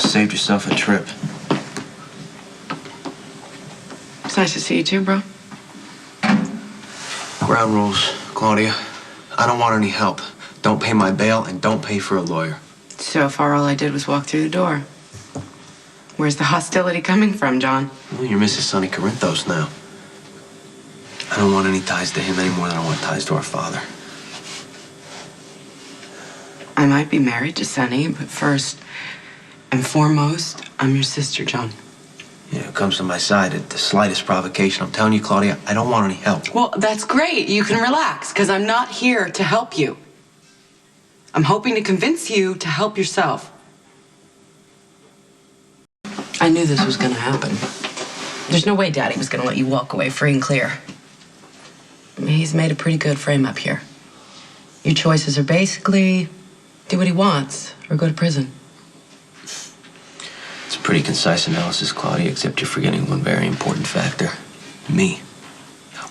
Saved yourself a trip. It's nice to see you too, bro. Ground rules, Claudia. I don't want any help. Don't pay my bail and don't pay for a lawyer. So far, all I did was walk through the door. Where's the hostility coming from, John? Well, you're Mrs. Sonny Corinthos now. I don't want any ties to him any more than I want ties to our father. I might be married to Sonny, but first and foremost, I'm your sister, John. Yeah, who comes to my side at the slightest provocation. I'm telling you, Claudia, I don't want any help. Well, that's great. You can relax, because I'm not here to help you. I'm hoping to convince you to help yourself. I knew this was going to happen. There's no way Daddy was going to let you walk away free and clear. I mean, he's made a pretty good frame up here. Your choices are basically do what he wants or go to prison. It's a pretty concise analysis, Claudia, except you're forgetting one very important factor. Me.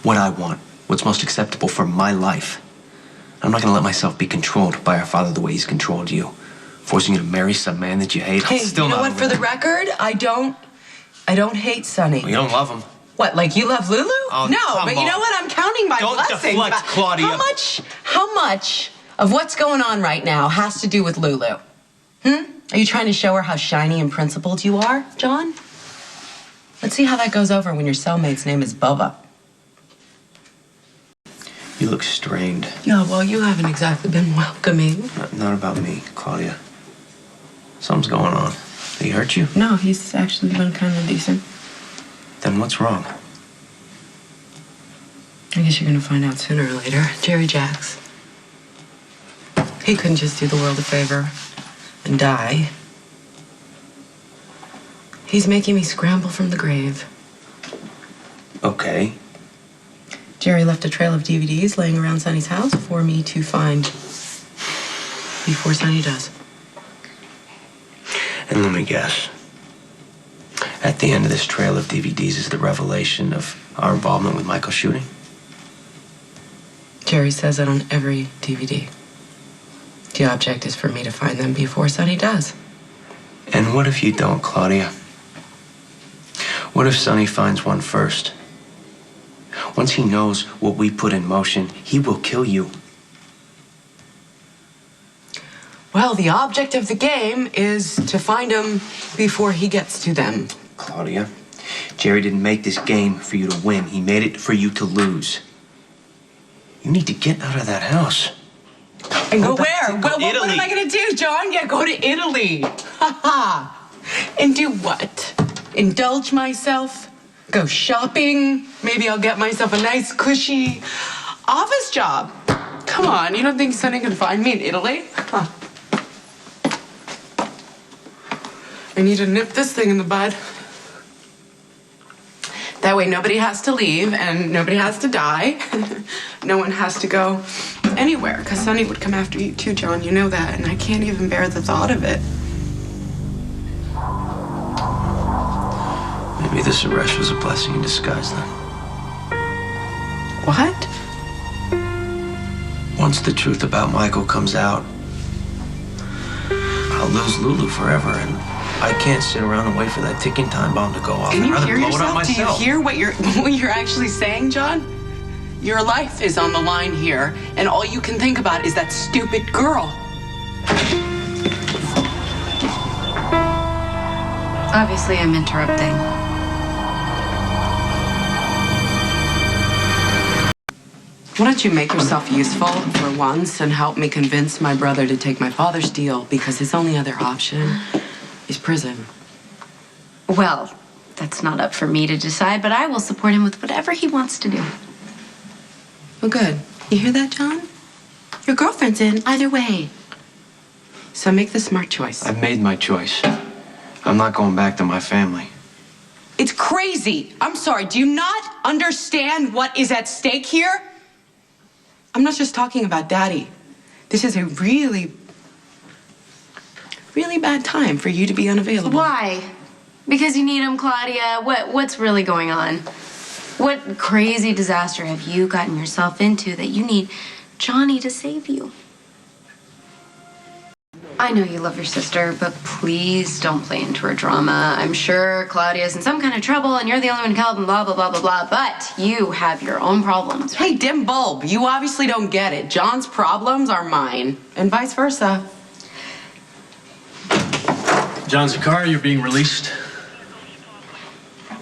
What I want. What's most acceptable for my life. I'm not going to let myself be controlled by our father the way he's controlled you. Forcing you to marry some man that you hate. Hey, Still you know not what? For the record, I don't hate Sonny. Well, you don't love him. What, like you love Lulu? Oh, no, but you know what? I'm counting my blessings. Don't deflect, Claudia. How much of what's going on right now has to do with Lulu? Are you trying to show her how shiny and principled you are, John? Let's see how that goes over when your cellmate's name is Bubba. You look strained. Yeah, well, you haven't exactly been welcoming. Not about me, Claudia. Something's going on. Did he hurt you? No, he's actually been kind of decent. Then what's wrong? I guess you're gonna find out sooner or later. Jerry Jacks. He couldn't just do the world a favor and die. He's making me scramble from the grave. Okay. Jerry left a trail of DVDs laying around Sonny's house for me to find before Sonny does. And let me guess. At the end of this trail of DVDs is the revelation of our involvement with Michael's shooting? Jerry says that on every DVD. The object is for me to find them before Sonny does. And what if you don't, Claudia? What if Sonny finds one first? Once he knows what we put in motion, he will kill you. Well, the object of the game is to find him before he gets to them. Claudia, Jerry didn't make this game for you to win. He made it for you to lose. You need to get out of that house. And go where? What Italy. am I going to do, John? Yeah, go to Italy. And do what? Indulge myself? Go shopping? Maybe I'll get myself a nice, cushy office job. Come on, you don't think Sonny can find me in Italy? Huh. I need to nip this thing in the bud. That way nobody has to leave and nobody has to die. No one has to go anywhere, because Sonny would come after you too, John. You know that, and I can't even bear the thought of it. Maybe this arrest was a blessing in disguise then. What? Once the truth about Michael comes out, I'll lose Lulu forever, and I can't sit around and wait for that ticking time bomb to go off. Can you I'd rather hear blow it up yourself? myself. Do you hear what you're actually saying, John? Your life is on the line here, and all you can think about is that stupid girl. Obviously, I'm interrupting. Why don't you make yourself useful for once and help me convince my brother to take my father's deal, because his only other option is prison. Well, that's not up for me to decide, but I will support him with whatever he wants to do. Well, good. You hear that, John? Your girlfriend's in either way. So make the smart choice. I've made my choice. I'm not going back to my family. It's crazy. I'm sorry. Do you not understand what is at stake here? I'm not just talking about Daddy. This is a really, really bad time for you to be unavailable. Why? Because you need him, Claudia? What's really going on? What crazy disaster have you gotten yourself into that you need Johnny to save you? I know you love your sister, but please don't play into her drama. I'm sure Claudia's in some kind of trouble and you're the only one who can help and blah, blah, blah, blah, blah. But you have your own problems. Hey, dim bulb, you obviously don't get it. John's problems are mine, and vice versa. John Zakar, you're being released.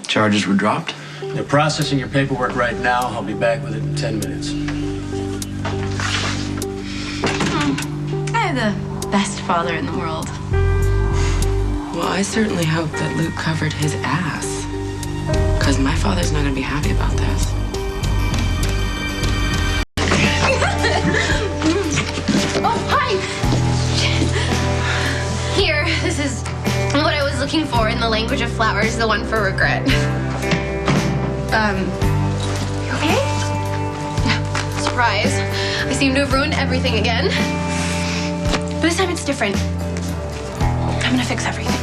Charges were dropped. They're processing your paperwork right now. I'll be back with it in 10 minutes. I have the best father in the world. Well, I certainly hope that Luke covered his ass. Because my father's not going to be happy about this. Oh, hi! Here, this is what I was looking for in the language of flowers, the one for regret. You okay? Surprise. I seem to have ruined everything again. But this time it's different. I'm gonna fix everything.